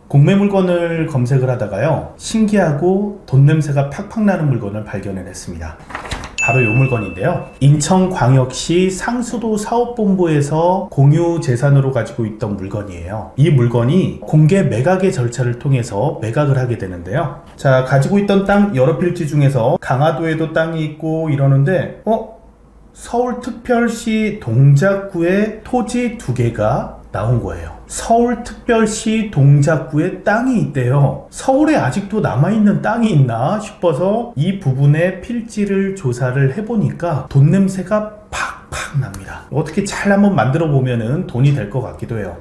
공매 물건을 검색을 하다가요, 신기하고 돈 냄새가 팍팍 나는 물건을 발견해냈습니다. 바로 이 물건인데요, 인천광역시 상수도 사업본부에서 공유재산으로 가지고 있던 물건이에요. 이 물건이 공개 매각의 절차를 통해서 매각을 하게 되는데요, 자, 가지고 있던 땅 여러 필지 중에서 강화도에도 땅이 있고 이러는데 서울특별시 동작구에 토지 2개가 나온 거예요. 서울특별시 동작구에 땅이 있대요. 서울에 아직도 남아있는 땅이 있나 싶어서 이 부분의 필지를 조사를 해보니까 돈 냄새가 팍팍 납니다. 어떻게 잘 한번 만들어 보면은 돈이 될 것 같기도 해요.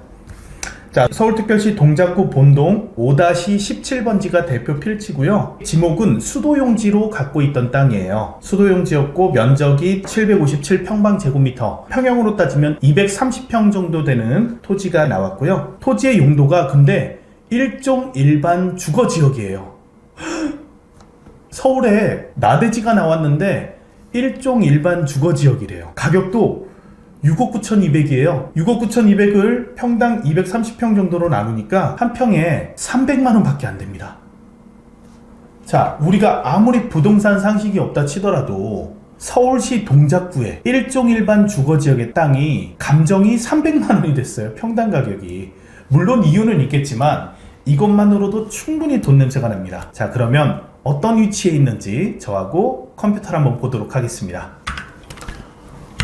자, 서울특별시 동작구 본동 5-17번지가 대표 필지고요. 지목은 수도용지로 갖고 있던 땅이에요. 수도용지였고 면적이 757평방제곱미터, 평형으로 따지면 230평 정도 되는 토지가 나왔고요. 토지의 용도가 근데 일종 일반 주거지역이에요. 서울에 나대지가 나왔는데 일종 일반 주거지역이래요. 가격도 6억 9,200이에요. 6억 9,200을 평당 230평 정도로 나누니까 한 평에 300만원 밖에 안 됩니다. 자, 우리가 아무리 부동산 상식이 없다 치더라도 서울시 동작구에 일종 일반 주거지역의 땅이 감정이 300만원이 됐어요. 평당 가격이. 물론 이유는 있겠지만 이것만으로도 충분히 돈 냄새가 납니다. 자, 그러면 어떤 위치에 있는지 저하고 컴퓨터를 한번 보도록 하겠습니다.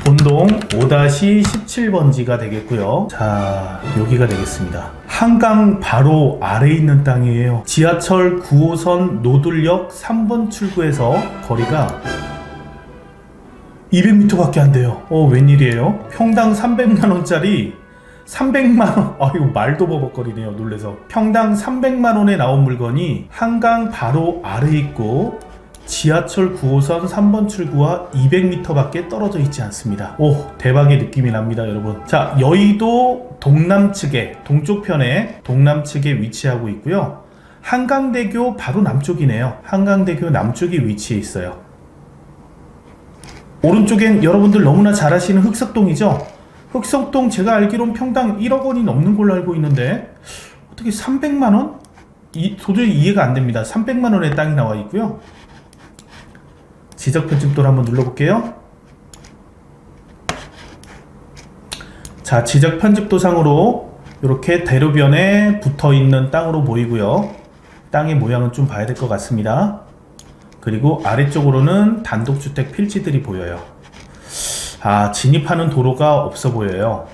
본동 5-17번지가 되겠고요. 자, 여기가 되겠습니다. 한강 바로 아래에 있는 땅이에요. 지하철 9호선 노들역 3번 출구에서 거리가 200m 밖에 안 돼요. 웬일이에요? 평당 300만원짜리 300만원, 이거 말도 버벅거리네요. 놀래서. 평당 300만원에 나온 물건이 한강 바로 아래에 있고 지하철 9호선 3번 출구와 200m 밖에 떨어져 있지 않습니다. 대박의 느낌이 납니다, 여러분. 자, 여의도 동남측에, 동쪽편에 동남측에 위치하고 있고요. 한강대교 바로 남쪽이네요. 한강대교 남쪽에 위치해 있어요. 오른쪽엔 여러분들 너무나 잘 아시는 흑석동이죠? 흑석동 제가 알기로는 평당 1억 원이 넘는 걸로 알고 있는데 어떻게 300만원? 도저히 이해가 안 됩니다. 300만원의 땅이 나와 있고요. 지적 편집도를 한번 눌러볼게요. 자, 지적 편집도상으로 이렇게 대로변에 붙어 있는 땅으로 보이고요. 땅의 모양은 좀 봐야 될 것 같습니다. 그리고 아래쪽으로는 단독주택 필지들이 보여요. 진입하는 도로가 없어 보여요.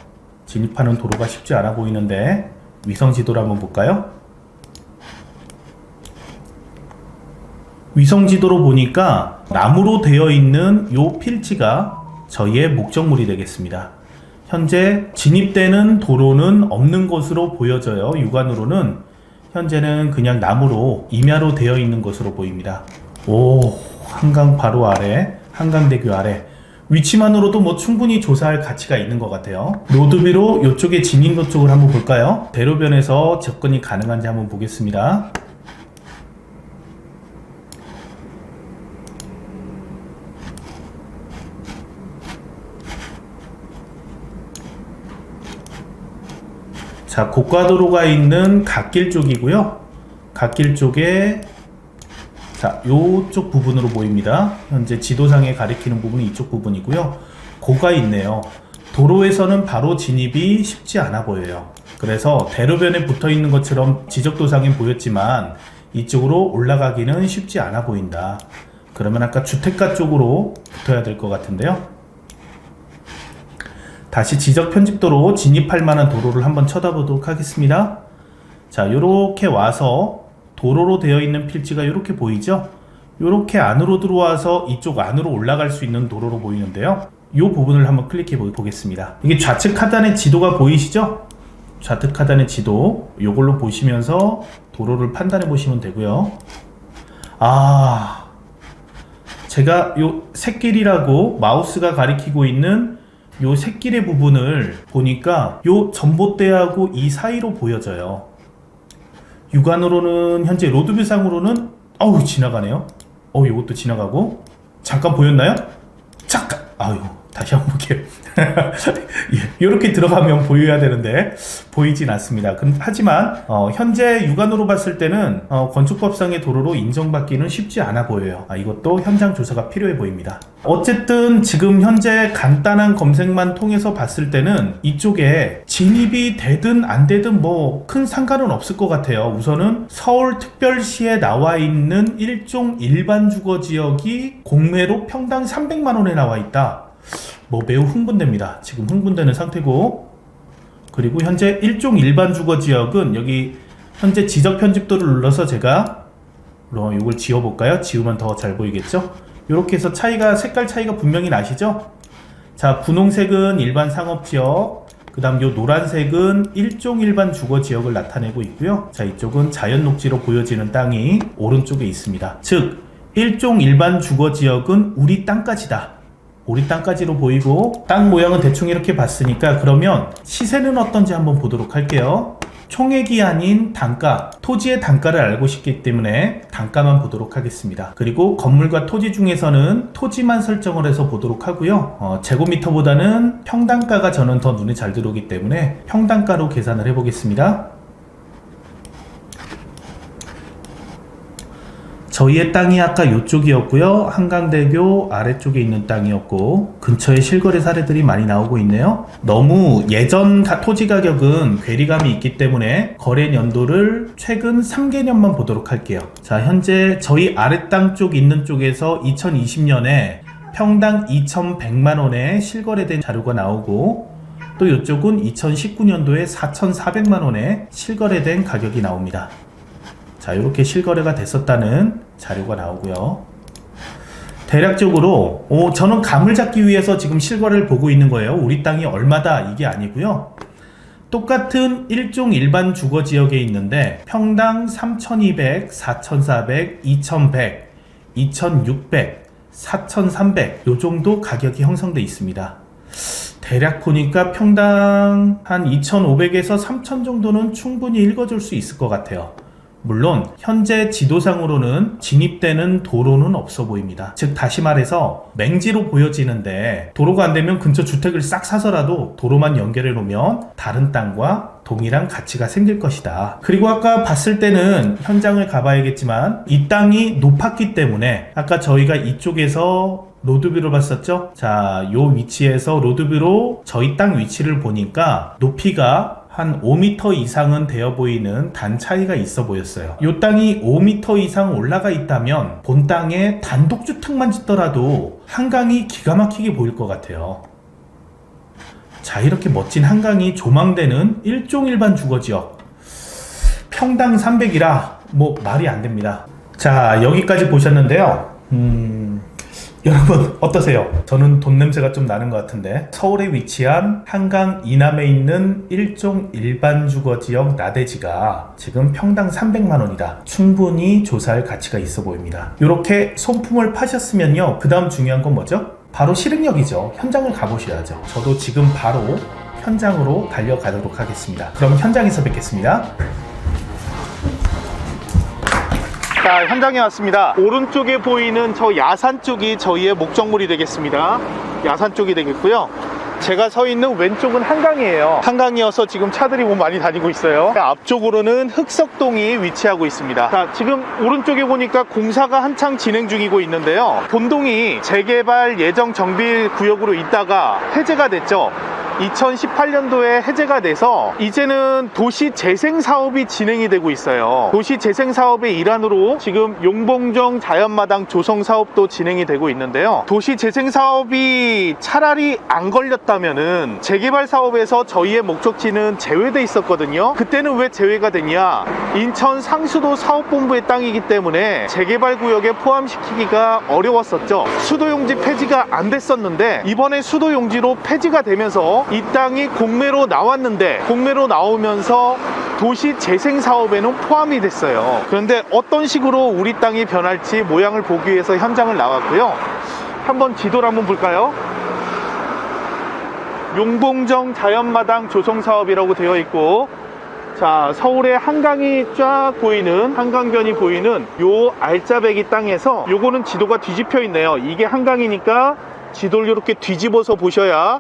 진입하는 도로가 쉽지 않아 보이는데 위성 지도를 한번 볼까요? 위성 지도로 보니까 나무로 되어 있는 요 필지가 저희의 목적물이 되겠습니다. 현재 진입되는 도로는 없는 것으로 보여져요. 육안으로는 현재는 그냥 나무로 임야로 되어 있는 것으로 보입니다. 한강 바로 아래, 한강대교 아래. 위치만으로도 충분히 조사할 가치가 있는 것 같아요. 로드뷰로 이쪽에 진입로 쪽을 한번 볼까요? 대로변에서 접근이 가능한지 한번 보겠습니다. 자, 고가도로가 있는 갓길 쪽이고요. 갓길 쪽에 자, 요쪽 부분으로 보입니다. 현재 지도상에 가리키는 부분이 이쪽 부분이고요. 고가 있네요. 도로에서는 바로 진입이 쉽지 않아 보여요. 그래서 대로변에 붙어 있는 것처럼 지적도상에 보였지만 이쪽으로 올라가기는 쉽지 않아 보인다. 그러면 아까 주택가 쪽으로 붙어야 될 것 같은데요. 다시 지적 편집도로 진입할 만한 도로를 한번 쳐다보도록 하겠습니다. 자, 요렇게 와서 도로로 되어 있는 필지가 이렇게 보이죠? 이렇게 안으로 들어와서 이쪽 안으로 올라갈 수 있는 도로로 보이는데요. 이 부분을 한번 클릭해 보겠습니다. 이게 좌측 하단의 지도가 보이시죠? 좌측 하단의 지도, 이걸로 보시면서 도로를 판단해 보시면 되고요. 제가 요 샛길이라고 마우스가 가리키고 있는 요 샛길의 부분을 보니까 요 전봇대하고 이 사이로 보여져요. 육안으로는 현재 로드뷰상으로는 지나가네요. 요것도 지나가고. 잠깐 보였나요? 잠깐. 다시 한번 볼게요. 이렇게 들어가면 보여야 되는데 보이진 않습니다. 하지만 현재 육안으로 봤을 때는 건축법상의 도로로 인정받기는 쉽지 않아 보여요. 이것도 현장 조사가 필요해 보입니다. 어쨌든 지금 현재 간단한 검색만 통해서 봤을 때는 이쪽에 진입이 되든 안 되든 뭐 큰 상관은 없을 것 같아요. 우선은 서울특별시에 나와 있는 일종 일반 주거지역이 공매로 평당 300만원에 나와 있다. 뭐 매우 흥분됩니다. 지금 흥분되는 상태고, 그리고 현재 일종 일반 주거지역은 여기 현재 지적 편집도를 눌러서 제가 이걸 지워볼까요? 지우면 더 잘 보이겠죠? 이렇게 해서 색깔 차이가 분명히 나시죠? 자, 분홍색은 일반 상업지역, 그 다음 요 노란색은 일종 일반 주거지역을 나타내고 있고요. 자, 이쪽은 자연 녹지로 보여지는 땅이 오른쪽에 있습니다. 즉 일종 일반 주거지역은 우리 땅까지다. 우리 땅까지로 보이고, 땅 모양은 대충 이렇게 봤으니까 그러면 시세는 어떤지 한번 보도록 할게요. 총액이 아닌 단가, 토지의 단가를 알고 싶기 때문에 단가만 보도록 하겠습니다. 그리고 건물과 토지 중에서는 토지만 설정을 해서 보도록 하고요. 제곱미터보다는 평당가가 저는 더 눈에 잘 들어오기 때문에 평당가로 계산을 해보겠습니다. 저희의 땅이 아까 이쪽이었고요. 한강대교 아래쪽에 있는 땅이었고, 근처에 실거래 사례들이 많이 나오고 있네요. 너무 예전 토지 가격은 괴리감이 있기 때문에 거래 연도를 최근 3개년만 보도록 할게요. 자, 현재 저희 아래 땅 쪽 있는 쪽에서 2020년에 평당 2,100만원에 실거래된 자료가 나오고, 또 이쪽은 2019년도에 4,400만원에 실거래된 가격이 나옵니다. 자, 이렇게 실거래가 됐었다는 자료가 나오고요. 대략적으로 저는 감을 잡기 위해서 지금 실거래를 보고 있는 거예요. 우리 땅이 얼마다 이게 아니고요. 똑같은 일종 일반 주거지역에 있는데 평당 3,200, 4,400, 2,100, 2,600, 4,300 요 정도 가격이 형성돼 있습니다. 대략 보니까 평당 한 2,500에서 3,000 정도는 충분히 읽어줄 수 있을 것 같아요. 물론 현재 지도상으로는 진입되는 도로는 없어 보입니다. 즉 다시 말해서 맹지로 보여지는데 도로가 안 되면 근처 주택을 싹 사서라도 도로만 연결해 놓으면 다른 땅과 동일한 가치가 생길 것이다. 그리고 아까 봤을 때는 현장을 가봐야겠지만 이 땅이 높았기 때문에 아까 저희가 이쪽에서 로드뷰를 봤었죠? 자, 요 위치에서 로드뷰로 저희 땅 위치를 보니까 높이가 한 5m 이상은 되어 보이는 단 차이가 있어 보였어요. 이 땅이 5m 이상 올라가 있다면 본 땅에 단독주택만 짓더라도 한강이 기가 막히게 보일 것 같아요. 자, 이렇게 멋진 한강이 조망되는 일종 일반 주거지역, 평당 300이라 뭐 말이 안 됩니다. 자, 여기까지 보셨는데요. 여러분 어떠세요? 저는 돈 냄새가 좀 나는 것 같은데, 서울에 위치한 한강 이남에 있는 일종 일반 주거지역 나대지가 지금 평당 300만원이다. 충분히 조사할 가치가 있어 보입니다. 이렇게 손품을 파셨으면요, 그 다음 중요한 건 뭐죠? 바로 실행력이죠. 현장을 가보셔야죠. 저도 지금 바로 현장으로 달려가도록 하겠습니다. 그럼 현장에서 뵙겠습니다. 자, 현장에 왔습니다. 오른쪽에 보이는 저 야산 쪽이 저희의 목적물이 되겠습니다. 야산 쪽이 되겠고요. 제가 서 있는 왼쪽은 한강이에요. 한강이어서 지금 차들이 많이 다니고 있어요. 앞쪽으로는 흑석동이 위치하고 있습니다. 자, 지금 오른쪽에 보니까 공사가 한창 진행 중이고 있는데요. 본동이 재개발 예정 정비 구역으로 있다가 해제가 됐죠. 2018년도에 해제가 돼서 이제는 도시재생 사업이 진행이 되고 있어요. 도시재생 사업의 일환으로 지금 용봉정 자연마당 조성 사업도 진행이 되고 있는데요. 도시재생 사업이 차라리 안 걸렸다면은 재개발 사업에서 저희의 목적지는 제외돼 있었거든요. 그때는 왜 제외가 됐냐? 인천 상수도 사업본부의 땅이기 때문에 재개발 구역에 포함시키기가 어려웠었죠. 수도용지 폐지가 안 됐었는데 이번에 수도용지로 폐지가 되면서 이 땅이 공매로 나왔는데, 공매로 나오면서 도시 재생 사업에는 포함이 됐어요. 그런데 어떤 식으로 우리 땅이 변할지 모양을 보기 위해서 현장을 나왔고요. 한번 지도를 한번 볼까요? 용봉정 자연마당 조성 사업이라고 되어 있고, 자, 서울의 한강이 쫙 보이는, 한강변이 보이는 요 알짜배기 땅에서, 요거는 지도가 뒤집혀 있네요. 이게 한강이니까 지도를 이렇게 뒤집어서 보셔야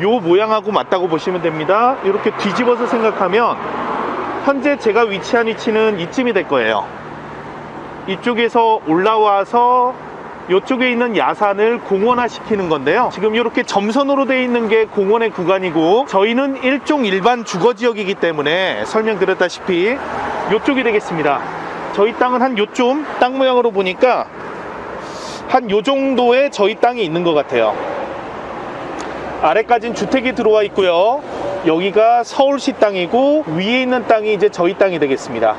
요 모양하고 맞다고 보시면 됩니다. 이렇게 뒤집어서 생각하면 현재 제가 위치한 위치는 이쯤이 될 거예요. 이쪽에서 올라와서 이쪽에 있는 야산을 공원화 시키는 건데요. 지금 이렇게 점선으로 되어 있는 게 공원의 구간이고, 저희는 일종 일반 주거지역이기 때문에 설명드렸다시피 이쪽이 되겠습니다. 저희 땅은 한 요쯤, 땅 모양으로 보니까 한 요 정도의 저희 땅이 있는 것 같아요. 아래까지는 주택이 들어와 있고요. 여기가 서울시 땅이고 위에 있는 땅이 이제 저희 땅이 되겠습니다.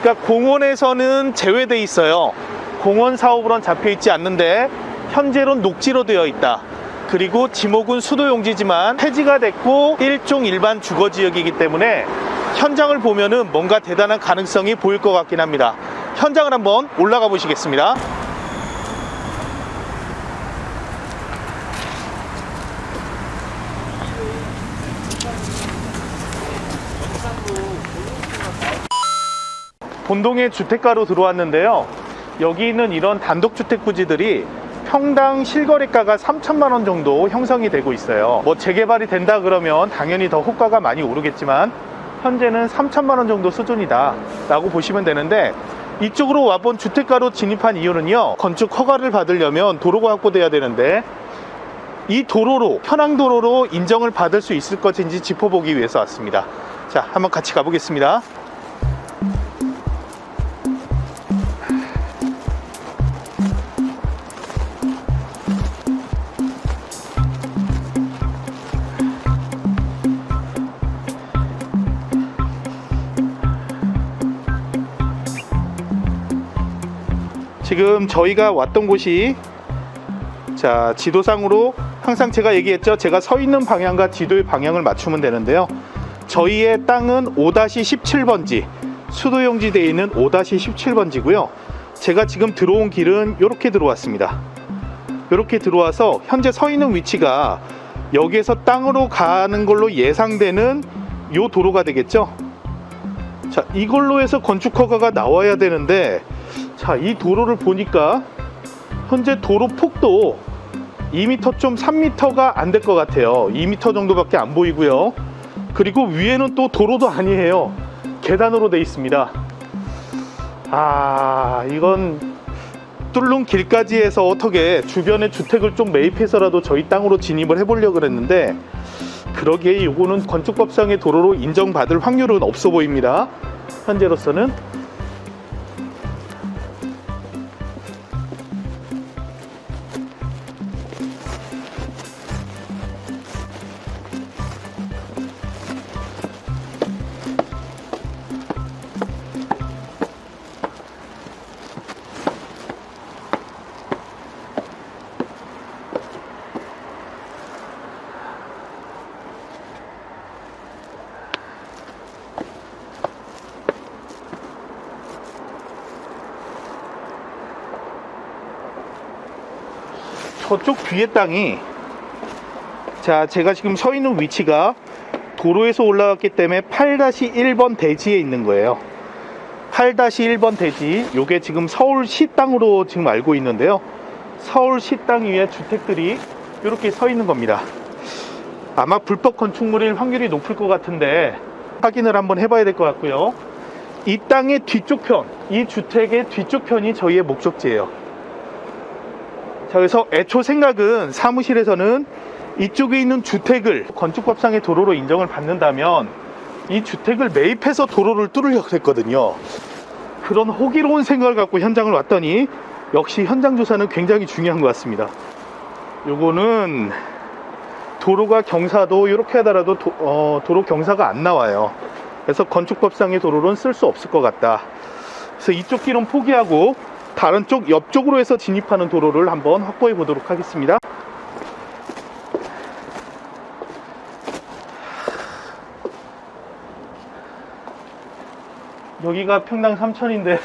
그러니까 공원에서는 제외돼 있어요. 공원 사업으로는 잡혀 있지 않는데 현재로는 녹지로 되어 있다. 그리고 지목은 수도용지지만 폐지가 됐고 일종 일반 주거지역이기 때문에 현장을 보면은 뭔가 대단한 가능성이 보일 것 같긴 합니다. 현장을 한번 올라가 보시겠습니다. 본동의 주택가로 들어왔는데요. 여기 있는 이런 단독주택 부지들이 평당 실거래가가 3천만원 정도 형성이 되고 있어요. 뭐 재개발이 된다 그러면 당연히 더 호가가 많이 오르겠지만 현재는 3천만원 정도 수준이다 라고 보시면 되는데, 이쪽으로 와본 주택가로 진입한 이유는요, 건축 허가를 받으려면 도로가 확보돼야 되는데 이 도로로, 현황도로로 인정을 받을 수 있을 것인지 짚어보기 위해서 왔습니다. 자, 한번 같이 가보겠습니다. 지금 저희가 왔던 곳이, 자, 지도상으로 항상 제가 얘기했죠. 제가 서 있는 방향과 지도의 방향을 맞추면 되는데요. 저희의 땅은 5-17번지, 수도용지대에 있는 5-17번지고요. 제가 지금 들어온 길은 이렇게 들어왔습니다. 이렇게 들어와서 현재 서 있는 위치가 여기에서 땅으로 가는 걸로 예상되는 요 도로가 되겠죠. 자, 이걸로 해서 건축 허가가 나와야 되는데, 자, 이 도로를 보니까 현재 도로 폭도 2m 좀 3m가 안 될 것 같아요. 2m 정도밖에 안 보이고요. 그리고 위에는 또 도로도 아니에요. 계단으로 돼 있습니다. 아, 이건 뚫는 길까지 해서 어떻게 주변에 주택을 좀 매입해서라도 저희 땅으로 진입을 해보려고 그랬는데, 그러기에 이거는 건축법상의 도로로 인정받을 확률은 없어 보입니다. 현재로서는. 저쪽 뒤에 땅이, 자, 제가 지금 서 있는 위치가 도로에서 올라갔기 때문에 8-1번 대지에 있는 거예요. 8-1번 대지, 요게 지금 서울시 땅으로 지금 알고 있는데요. 서울시 땅 위에 주택들이 이렇게 서 있는 겁니다. 아마 불법 건축물일 확률이 높을 것 같은데 확인을 한번 해봐야 될 것 같고요. 이 땅의 뒤쪽 편, 이 주택의 뒤쪽 편이 저희의 목적지예요. 자, 그래서 애초 생각은 사무실에서는 이쪽에 있는 주택을 건축법상의 도로로 인정을 받는다면 이 주택을 매입해서 도로를 뚫으려고 했거든요. 그런 호기로운 생각을 갖고 현장을 왔더니 역시 현장 조사는 굉장히 중요한 것 같습니다. 요거는 도로가 경사도 이렇게 하더라도 도로 경사가 안 나와요. 그래서 건축법상의 도로는 쓸 수 없을 것 같다. 그래서 이쪽 길은 포기하고 다른 쪽, 옆쪽으로 해서 진입하는 도로를 한번 확보해 보도록 하겠습니다. 여기가 평당 3천인데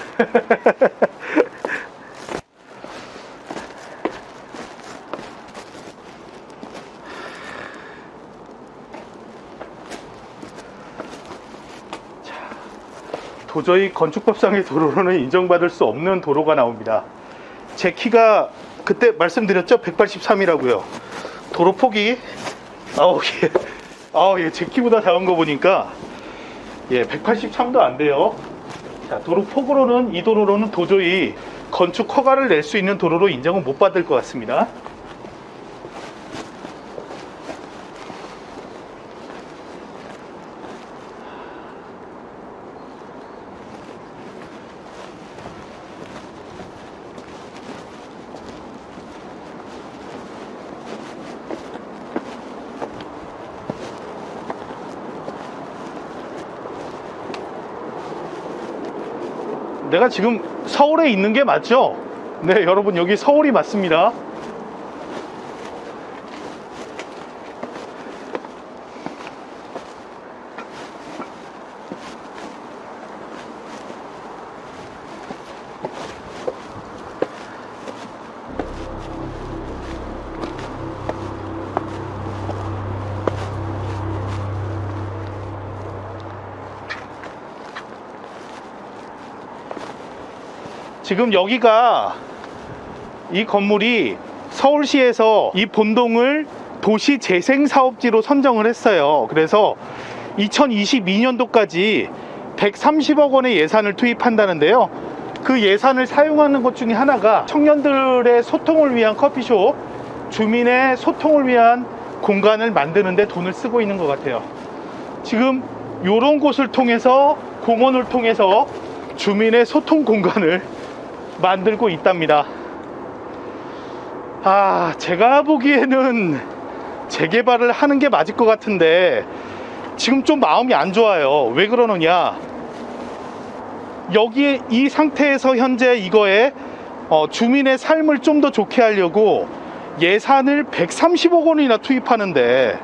도저히 건축법상의 도로로는 인정받을 수 없는 도로가 나옵니다. 제 키가 그때 말씀드렸죠? 183이라고요. 도로 폭이 아우, 예. 아우, 예. 제 키보다 작은 거 보니까, 예, 183도 안 돼요. 자, 도로 폭으로는, 이 도로로는 도저히 건축 허가를 낼 수 있는 도로로 인정은 못 받을 것 같습니다. 내가 지금 서울에 있는 게 맞죠? 네, 여러분, 여기 서울이 맞습니다. 지금 여기가, 이 건물이 서울시에서 이 본동을 도시재생사업지로 선정을 했어요. 그래서 2022년도까지 130억 원의 예산을 투입한다는데요. 그 예산을 사용하는 것 중에 하나가 청년들의 소통을 위한 커피숍, 주민의 소통을 위한 공간을 만드는 데 돈을 쓰고 있는 것 같아요. 지금 이런 곳을 통해서, 공원을 통해서 주민의 소통 공간을 만들고 있답니다. 아, 제가 보기에는 재개발을 하는 게 맞을 것 같은데 지금 좀 마음이 안 좋아요. 왜 그러느냐, 여기에 이 상태에서 현재 이거에 주민의 삶을 좀 더 좋게 하려고 예산을 130억 원이나 투입하는데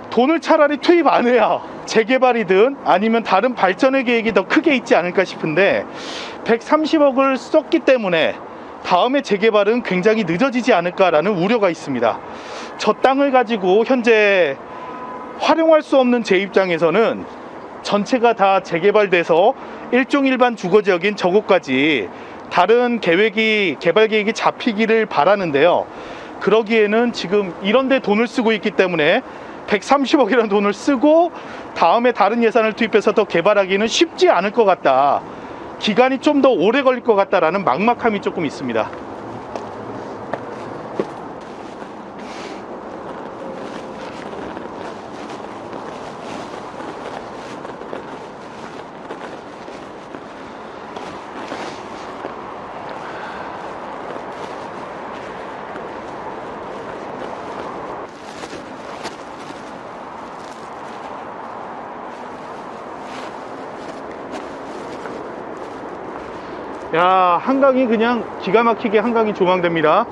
돈을 차라리 투입 안 해야 재개발이든 아니면 다른 발전의 계획이 더 크게 있지 않을까 싶은데 130억을 썼기 때문에 다음에 재개발은 굉장히 늦어지지 않을까라는 우려가 있습니다. 저 땅을 가지고 현재 활용할 수 없는 제 입장에서는 전체가 다 재개발돼서 일종일반 주거지역인 저곳까지 다른 계획이, 개발 계획이 잡히기를 바라는데요. 그러기에는 지금 이런 데 돈을 쓰고 있기 때문에 130억이라는 돈을 쓰고 다음에 다른 예산을 투입해서 더 개발하기는 쉽지 않을 것 같다, 기간이 좀 더 오래 걸릴 것 같다라는 막막함이 조금 있습니다. 야, 한강이 그냥 기가 막히게 한강이 조망됩니다.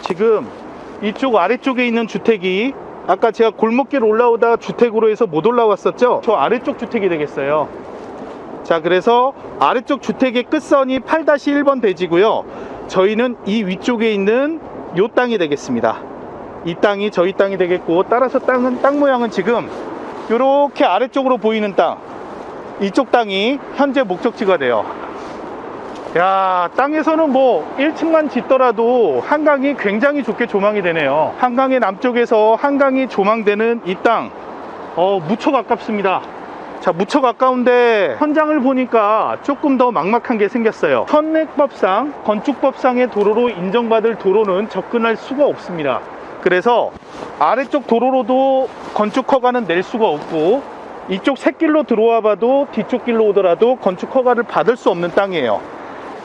지금 이쪽 아래쪽에 있는 주택이, 아까 제가 골목길 올라오다 주택으로 해서 못 올라왔었죠? 저 아래쪽 주택이 되겠어요. 자, 그래서 아래쪽 주택의 끝선이 8-1번 대지고요. 저희는 이 위쪽에 있는 요 땅이 되겠습니다. 이 땅이 저희 땅이 되겠고, 따라서 땅 모양은 지금 이렇게 아래쪽으로 보이는 땅, 이쪽 땅이 현재 목적지가 돼요. 야, 땅에서는 뭐 1층만 짓더라도 한강이 굉장히 좋게 조망이 되네요. 한강의 남쪽에서 한강이 조망되는 이 땅, 무척 가깝습니다. 자, 무척 가까운데 현장을 보니까 조금 더 막막한 게 생겼어요. 현행법상, 건축법상의 도로로 인정받을 도로는 접근할 수가 없습니다. 그래서 아래쪽 도로로도 건축 허가는 낼 수가 없고, 이쪽 샛길로 들어와 봐도 뒤쪽 길로 오더라도 건축 허가를 받을 수 없는 땅이에요.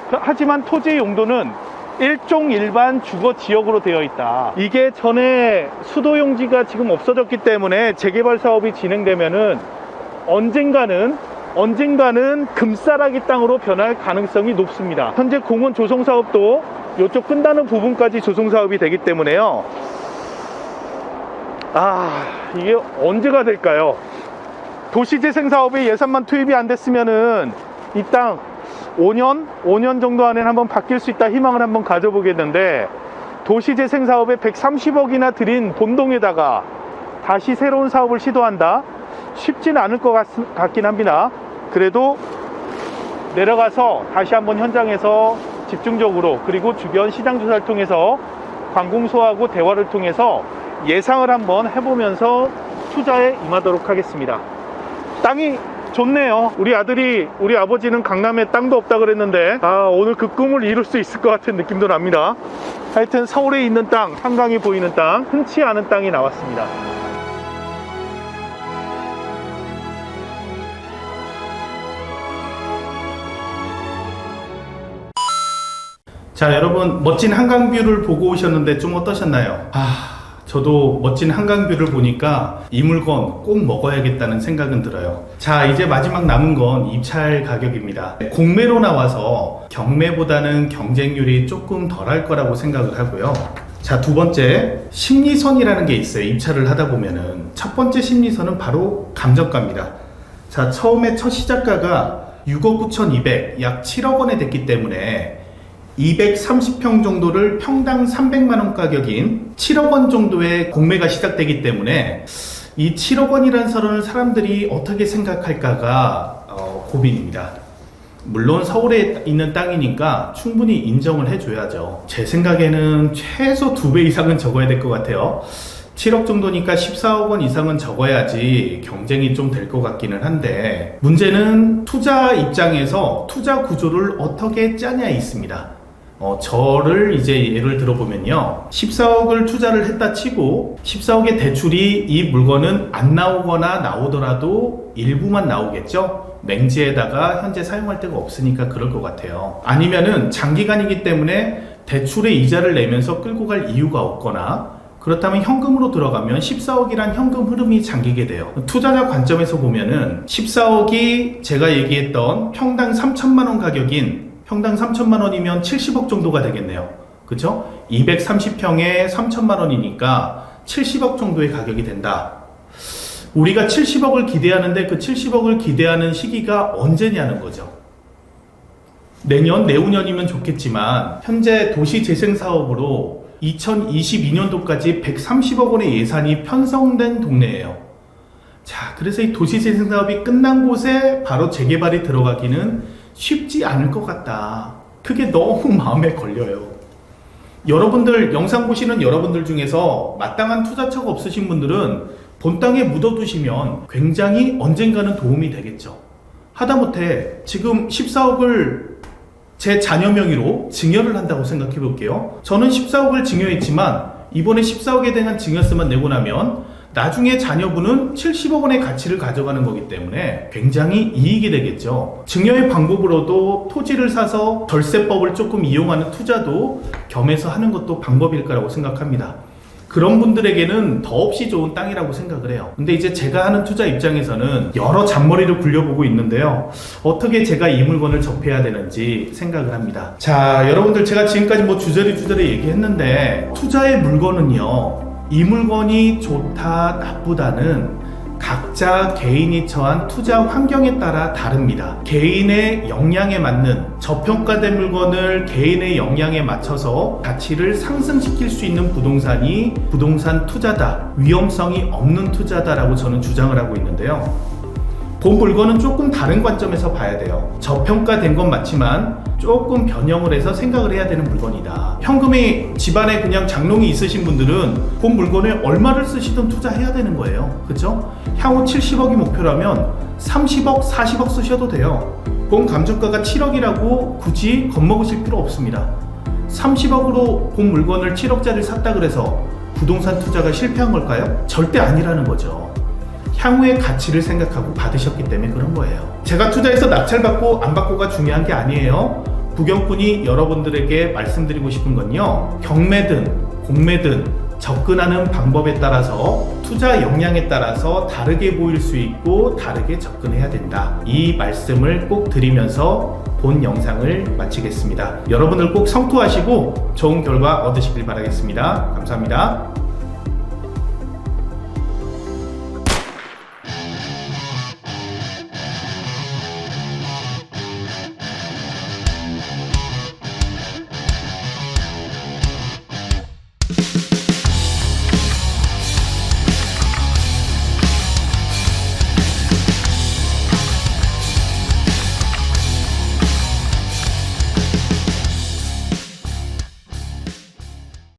하지만 토지의 용도는 일종 일반 주거 지역으로 되어 있다. 이게 전에 수도용지가 지금 없어졌기 때문에 재개발 사업이 진행되면은 언젠가는 금싸라기 땅으로 변할 가능성이 높습니다. 현재 공원 조성 사업도 이쪽 끝나는 부분까지 조성 사업이 되기 때문에요. 이게 언제가 될까요? 도시재생 사업에 예산만 투입이 안 됐으면은 이 땅 5년 정도 안에 한번 바뀔 수 있다 희망을 한번 가져보겠는데, 도시재생 사업에 130억이나 들인 본동에다가 다시 새로운 사업을 시도한다? 쉽지는 않을 것 같긴 합니다. 그래도 내려가서 다시 한번 현장에서 집중적으로, 그리고 주변 시장 조사를 통해서 관공서하고 대화를 통해서 예상을 한번 해보면서 투자에 임하도록 하겠습니다. 땅이 좋네요. 우리 아버지는 강남에 땅도 없다 그랬는데 오늘 그 꿈을 이룰 수 있을 것 같은 느낌도 납니다. 하여튼 서울에 있는 땅, 한강이 보이는 땅, 흔치 않은 땅이 나왔습니다. 자, 여러분 멋진 한강뷰를 보고 오셨는데 좀 어떠셨나요? 저도 멋진 한강뷰를 보니까 이 물건 꼭 먹어야겠다는 생각은 들어요. 자, 이제 마지막 남은 건 입찰 가격입니다. 공매로 나와서 경매보다는 경쟁률이 조금 덜할 거라고 생각을 하고요. 자, 두 번째, 심리선이라는 게 있어요. 입찰을 하다 보면은 첫 번째 심리선은 바로 감정가입니다. 자, 처음에 첫 시작가가 6억 9,200, 약 7억 원에 됐기 때문에 230평 정도를 평당 300만원 가격인 7억 원 정도의 공매가 시작되기 때문에 이 7억 원이라는 선을 사람들이 어떻게 생각할까가 고민입니다. 물론 서울에 있는 땅이니까 충분히 인정을 해줘야죠. 제 생각에는 최소 2배 이상은 적어야 될 것 같아요. 7억 정도니까 14억 원 이상은 적어야지 경쟁이 좀 될 것 같기는 한데, 문제는 투자 입장에서 투자 구조를 어떻게 짜냐에 있습니다. 저를 이제 예를 들어보면요, 14억을 투자를 했다 치고 14억의 대출이 이 물건은 안 나오거나 나오더라도 일부만 나오겠죠. 맹지에다가 현재 사용할 데가 없으니까 그럴 것 같아요. 아니면은 장기간이기 때문에 대출의 이자를 내면서 끌고 갈 이유가 없거나, 그렇다면 현금으로 들어가면 14억이란 현금 흐름이 잠기게 돼요. 투자자 관점에서 보면은 14억이 제가 얘기했던 평당 3천만 원 가격인, 평당 3천만 원이면 70억 정도가 되겠네요. 그쵸? 230평에 3천만 원이니까 70억 정도의 가격이 된다. 우리가 70억을 기대하는데 그 70억을 기대하는 시기가 언제냐는 거죠. 내년, 내후년이면 좋겠지만 현재 도시재생사업으로 2022년도까지 130억 원의 예산이 편성된 동네예요. 자, 그래서 이 도시재생사업이 끝난 곳에 바로 재개발이 들어가기는 쉽지 않을 것 같다. 그게 너무 마음에 걸려요. 여러분들, 영상 보시는 여러분들 중에서 마땅한 투자처가 없으신 분들은 본 땅에 묻어두시면 굉장히 언젠가는 도움이 되겠죠. 하다못해 지금 14억을 제 자녀 명의로 증여를 한다고 생각해 볼게요. 저는 14억을 증여했지만 이번에 14억에 대한 증여세만 내고 나면 나중에 자녀분은 70억 원의 가치를 가져가는 거기 때문에 굉장히 이익이 되겠죠. 증여의 방법으로도 토지를 사서 절세법을 조금 이용하는 투자도 겸해서 하는 것도 방법일 거라고 생각합니다. 그런 분들에게는 더없이 좋은 땅이라고 생각을 해요. 근데 이제 제가 하는 투자 입장에서는 여러 잔머리를 굴려보고 있는데요, 어떻게 제가 이 물건을 접해야 되는지 생각을 합니다. 자, 여러분들, 제가 지금까지 뭐 주저리 얘기했는데, 투자의 물건은요, 이 물건이 좋다 나쁘다는 각자 개인이 처한 투자 환경에 따라 다릅니다. 개인의 역량에 맞는 저평가된 물건을 개인의 역량에 맞춰서 가치를 상승시킬 수 있는 부동산이 부동산 투자다, 위험성이 없는 투자다라고 저는 주장을 하고 있는데요, 본 물건은 조금 다른 관점에서 봐야 돼요. 저평가된 건 맞지만 조금 변형을 해서 생각을 해야 되는 물건이다. 현금이 집안에 그냥 장롱이 있으신 분들은 본 물건에 얼마를 쓰시든 투자해야 되는 거예요. 그쵸? 향후 70억이 목표라면 30억, 40억 쓰셔도 돼요. 본 감정가가 7억이라고 굳이 겁먹으실 필요 없습니다. 30억으로 본 물건을 7억짜리 샀다 그래서 부동산 투자가 실패한 걸까요? 절대 아니라는 거죠. 향후의 가치를 생각하고 받으셨기 때문에 그런 거예요. 제가 투자해서 낙찰받고 안 받고가 중요한 게 아니에요. 부경꾼이 여러분들에게 말씀드리고 싶은 건요, 경매든 공매든 접근하는 방법에 따라서, 투자 역량에 따라서 다르게 보일 수 있고 다르게 접근해야 된다. 이 말씀을 꼭 드리면서 본 영상을 마치겠습니다. 여러분들 꼭 성투하시고 좋은 결과 얻으시길 바라겠습니다. 감사합니다.